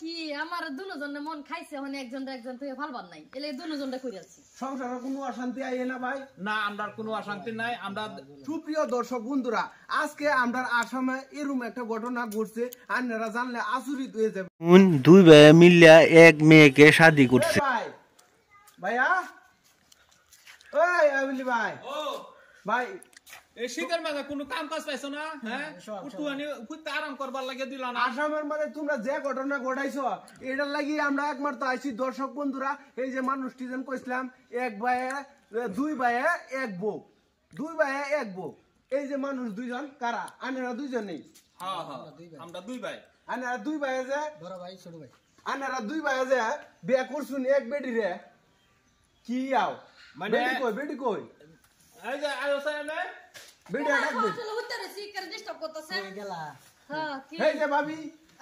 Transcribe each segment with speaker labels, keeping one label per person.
Speaker 1: কি আমার দুজনের মন খাইছে মানে একজন থেকে ভালবার নাই এলে দুজনটা কইরা আছি
Speaker 2: সংসারে কোনো অশান্তি আইয়ে না ভাই
Speaker 3: না আমরা কোনো অশান্তি নাই আমরা
Speaker 2: সুপ্রিয় দর্শক বন্ধুরা আজকে আমরা আসামে এরকম একটা ঘটনা ঘটছে আপনারা জানলে আচরিত হয়ে যাবে
Speaker 4: দুই ভাই মিলিয়া এক মেয়েকে শাদি করছে
Speaker 2: ভাই ভাইয়া ওই আবিলি ভাই
Speaker 3: ও
Speaker 2: ভাই
Speaker 3: এই শীতের মাঝে কোনো কাম কাজ পাইছো না হ্যাঁ উঠুয়ানি উঠতে আরাম করবার লাগে দিলা না
Speaker 2: আসামের মানে তোমরা যে ঘটনা ঘটাইছো এটার লাগি আমরা একমাত্র আইছি দর্শক বন্ধুরা এই যে মানুষটি যেন কইছিলাম এক ভাইয়ে দুই ভাইয়ে এক বউ দুই ভাইয়ে এক বউ এই যে মানুষ দুইজন কারা আনারা দুইজন নেই
Speaker 3: হ্যাঁ হ্যাঁ আমরা দুই ভাই
Speaker 2: আনারা দুই ভাইয়ে যে
Speaker 5: বড় ভাই ছোট ভাই
Speaker 2: আনারা দুই ভাইয়ে যে বিয়া করছুন এক বেটি রে কি আও
Speaker 3: মানে
Speaker 2: বেটি কই
Speaker 3: এই যে আয়ো সামনে
Speaker 2: বেটি ডাক দে
Speaker 1: চলো হইতে রে সিকার ডিস্টার্ব করতেছে
Speaker 5: গেলা
Speaker 1: হ্যাঁ কি
Speaker 2: এই যে ভাবি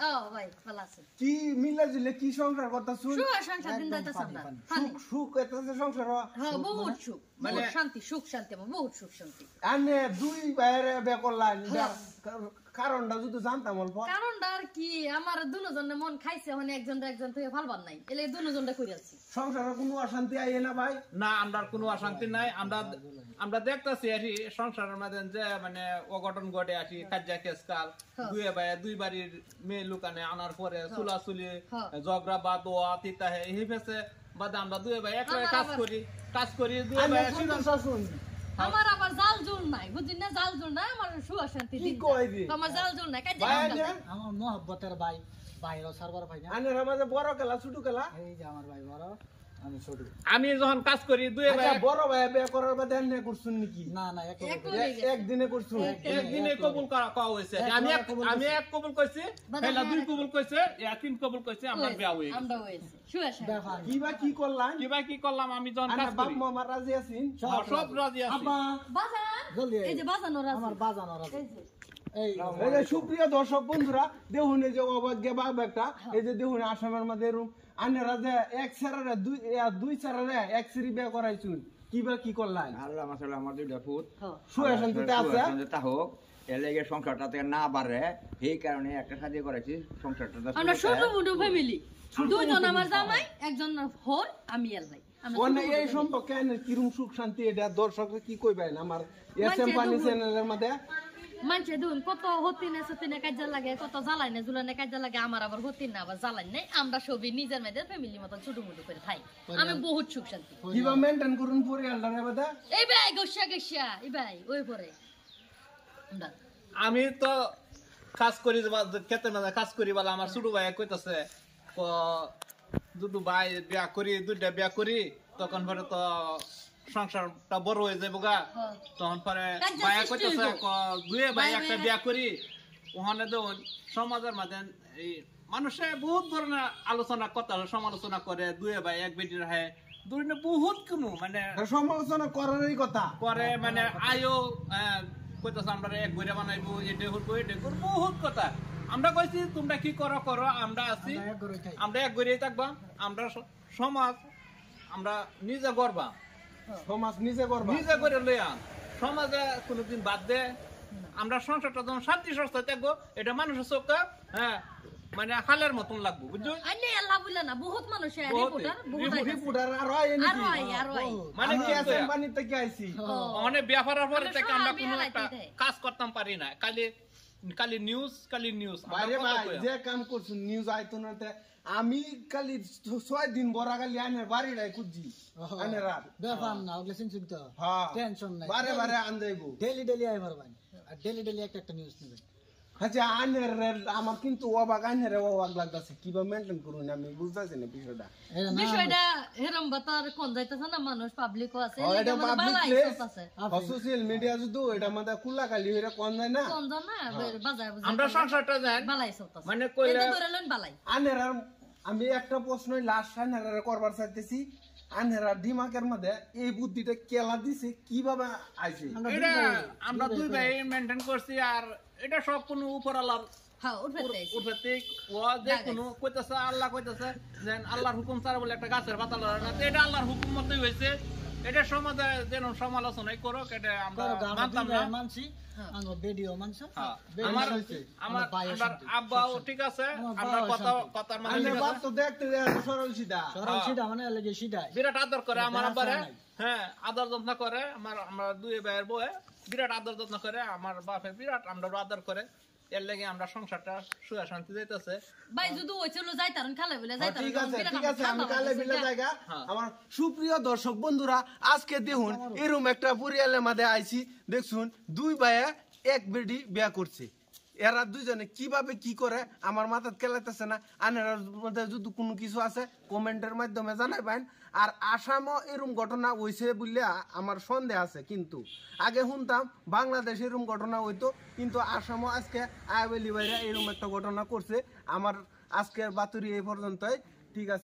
Speaker 1: ও ভাই ভালো আছে
Speaker 2: কি মিলা জিলে কি সংসার কথা শুন
Speaker 1: সুখ সংসার দিন যাইতাছে আমরা
Speaker 2: সুখ সুখ এতছে সংসার
Speaker 1: হ্যাঁ বহুত সুখ মানে শান্তি সুখ শান্তি বহুত সুখ শান্তি
Speaker 2: আনে দুই বাইরে বে করলাম কারণটা যদি জানতাম অল্প
Speaker 1: কারণটা আর কি আমার দুজনের মন খাইছে মানে একজন থেকে ভালবার নাই এলে দুজনটা কইরা আছি
Speaker 2: সংসারে কোনো অশান্তি আইয়ে না ভাই
Speaker 3: না আমরা কোনো অশান্তি নাই আমরা দেখতেছি আর সংসারের মধ্যে যে মানে অঘটন ঘটে আসি কাজা কেসকাল দুই বাড়ির মেয়ে লুকানে আনার পরে চুলাচুলি ঝগড়া বা দোয়া তিতা এই ফেসে বাদে আমরা দুই ভাই একলাই কাজ করি দুই ভাই
Speaker 2: শুন
Speaker 1: আমার আবার জাল জুল নাই বুঝিন না জাল জুল নাই আমার সুখ শান্তি
Speaker 2: কি
Speaker 1: দিন
Speaker 2: কই দি
Speaker 1: আমার জাল জুল নাই কাজে
Speaker 2: ভাই আনে
Speaker 5: আমার মহব্বতের ভাই ভাইরা সার্ভার ভাই না
Speaker 2: আনে আমাদের বড় খেলা ছোট খেলা
Speaker 5: এই যে আমার ভাই বড় আমি ছোট
Speaker 3: আমি যখন কাজ করি দুই ভাই
Speaker 2: আচ্ছা বড় ভাই বে করার বাদে আনে করছুন নাকি
Speaker 5: না না
Speaker 2: একদিনে করছুন
Speaker 3: একদিনে কবুল করা হয়েছে আমি এক কবুল কইছি হেলা দুই কবুল কইছে ইয়া তিন কবুল কইছে আমরা বিয়া হয়ে
Speaker 1: আমরা হইছে সুখ শান্তি
Speaker 2: কি বা কি করলাম
Speaker 3: কি করলাম আমি যখন
Speaker 2: আনে
Speaker 3: কাজ
Speaker 2: বাপ
Speaker 3: করি
Speaker 2: মামা রাজি আছেন
Speaker 3: সব রাজি আছি
Speaker 5: আব্বা
Speaker 1: বাজান
Speaker 5: জলদি
Speaker 1: এই যে বাজানোর আছে
Speaker 5: আমার বাজানোর আছে এই
Speaker 2: এই যে সুপ্রিয় দর্শক বন্ধুরা দেখুন এই যে অবাগ্য বাপ একটা এই যে দেখুন আসামের মধ্যে রুম আনেরা যে এক সেরারে দুই সেরারে এক সেরি বিয়া করাইছুন কি বা কি করলাম
Speaker 6: আল্লাহ মাশাআল্লাহ আমার দুইটা ফুট
Speaker 2: সুয়া শান্তিতে আছে
Speaker 6: তা হোক এর লাগে সংসারটা থেকে না বাড়ে এই কারণে একটা শাদি করেছি সংসারটা
Speaker 1: আমরা ছোট মোটো ফ্যামিলি দুইজন আমার জামাই একজন হোর আমি আর ভাই
Speaker 2: মানে এই সম্পর্কে কিরম সুখ শান্তি এটা দর্শকরা কি কইবেন আমার এসএম পানি চ্যানেলের মধ্যে
Speaker 1: মানুষে দেখুন কত হতিনে সতিনে কাজে লাগে কত জ্বালাইনে জুলানে কাজে লাগে আমার আবার হতিন না আবার জ্বালাই নাই আমরা সবই নিজের মেয়েদের ফ্যামিলি মতন ছোট মোটো করে খাই আমি বহুত সুখ শান্তি
Speaker 2: কিভাবে মেইনটেইন করুন পরিবারটার মধ্যে
Speaker 1: এই ভাই গসা এই ভাই ওই পরে
Speaker 3: আমি তো কাজ করি খেতে না কাজ করি বলে আমার ছোট ভাই কইতাছে দুটো ভাই বিয়া করি দুইটা বিয়া করি তখন পরে তো সংসারটা বড় হয়ে যাবো গা তখন পরে ভাইয়া কইতাছে দুই ভাই একটা বিয়া করি ওখানে তো সমাজের মাঝে এই মানুষে বহুত ধরনের আলোচনা কথা সমালোচনা করে দুই ভাই এক বেটির হয় দুই বহুত কোনো মানে
Speaker 2: সমালোচনা করারই কথা
Speaker 3: করে মানে আয়ো কইতাছে আমরা এক ঘুরে বানাইবো এটা করবো এটা করবো বহুত কথা আমরা কইছি তোমরা কি করো করো আমরা আছি আমরা এক ঘুরেই থাকবা আমরা সমাজ আমরা নিজে করবা
Speaker 2: সমাজ নিজে করবা
Speaker 3: নিজে করে লইয়া সমাজে কোনোদিন বাদ দে আমরা সংসারটা যখন শান্তি সস্তায় থাকবো এটা মানুষের চোখে হ্যাঁ মানে হালের মতন লাগবো বুঝছো
Speaker 1: আইনে আল্লাহ বলে না বহুত মানুষ
Speaker 2: রিপোর্টার আর হয় নাকি
Speaker 3: মানে কি আছে
Speaker 2: পানি থেকে আইছি
Speaker 3: মানে বিয়া করার পরে থেকে আমরা কোনো একটা কাজ করতাম পারি না কালি নিউজ
Speaker 2: বাইরে ভাই যে কাম করছুন নিউজ আইতো না আমি কালি 6 দিন বড় কালি আনের বাড়িটাই খুঁজি আনের রাত
Speaker 5: ব্যাপার না ওগুলো চিন্তা
Speaker 2: হ্যাঁ
Speaker 5: টেনশন নাই
Speaker 2: বারে আন যাইবো
Speaker 5: ডেলি আই মারবান আর ডেলি একটা নিউজ নেবেন
Speaker 2: আচ্ছা আনের আমার কিন্তু অবাক আনের অবাক লাগতাছে কিভাবে মেইনটেইন করুন আমি বুঝতাছি না
Speaker 1: বিষয়টা হেরম বাতার কোন যাইতাছে না মানুষ পাবলিকও আছে
Speaker 2: এটা পাবলিক প্লেস সোশ্যাল মিডিয়া যুদ্ধ এটা মধ্যে কুলা কালি হইরা কোন যায় না
Speaker 1: বাজার
Speaker 3: আমরা সংসারটা যাই
Speaker 1: বালাই চলতাছে
Speaker 3: মানে কইলে
Speaker 1: বালাই
Speaker 2: আনের আমি একটা প্রশ্নই লাস্ট আনের করবার চাইতেছি আনেরা দিমাগের মধ্যে এই বুদ্ধিটা কেলা দিছে কিভাবে আইছে
Speaker 3: এটা আমরা দুই ভাই মেইনটেইন করছি আর এটা সব কোনো উপরালার
Speaker 1: হ্যাঁ
Speaker 3: উঠতে ও যে কোনো কইতাছে আল্লাহ কইতাছে যে আল্লাহর হুকুম ছাড়া বলে একটা গাছের পাতা লড়ে না এটা আল্লাহর হুকুম মতই হইছে এটা সমাজে যেন সমালোচনাই করুক, এটা আমরা মানতাম না।
Speaker 5: মানছি আমার ভিডিও মানছো
Speaker 3: হ্যাঁ।
Speaker 5: ভিডিও
Speaker 3: আমার
Speaker 5: হইছে
Speaker 3: আমার
Speaker 5: ভাইয়ের
Speaker 3: আমার
Speaker 5: সাথে
Speaker 3: আব্বাও ঠিক আছে,
Speaker 5: আমার
Speaker 3: আমরা
Speaker 5: বাবাও
Speaker 3: কথা
Speaker 5: শান্তি।
Speaker 3: কথার মানে
Speaker 2: আনে
Speaker 3: ঠিক
Speaker 2: বাপ
Speaker 3: আছে।
Speaker 2: তো দেখতে দেয় সরল সিধা।
Speaker 5: সরল সিধা মানে লাগে সিধাই
Speaker 3: বিরাট আদর করে আমার
Speaker 5: দেখা
Speaker 3: আব্বারে,
Speaker 5: নাই।
Speaker 3: হ্যাঁ আদর যত্ন করে। আমরা দুই ভাইয়ের বউয়ে বিরাট আদর যত্ন করে, আমার বাপে বিরাট আমরা আদর করে। এর লেগে আমরা সংসারটা সুখে শান্তি যাইতেছে।
Speaker 1: ভাই যদি ওই চলো যাইতারন খালে বলে
Speaker 2: হ্যাঁ, ঠিক আছে ঠিক আছে, আমি কালে বিলে জায়গা।
Speaker 3: হ্যাঁ।
Speaker 2: আমার সুপ্রিয় দর্শক বন্ধুরা, আজকে দেখুন এরকম একটা পরিয়ালের মাঝে আইছি। দেখুন দুই ভাইয়া এক বেডি বিয়া করছে। এরা দুইজনে কিভাবে কি করে আমার মাথায় খেলাইতেছে না। আনার মধ্যে যদি কোনো কিছু আছে কমেন্টের মাধ্যমে জানাইবেন। আর আসামও এরকম ঘটনা হইছে বললে আমার সন্দেহ আছে, কিন্তু আগে শুনতাম বাংলাদেশে এরকম ঘটনা হইতো, কিন্তু আসামও আজকে আইবেলি ভাইরা এরকম একটা ঘটনা করছে। আমার আজকের বাতুরি এই পর্যন্তই, ঠিক আছে।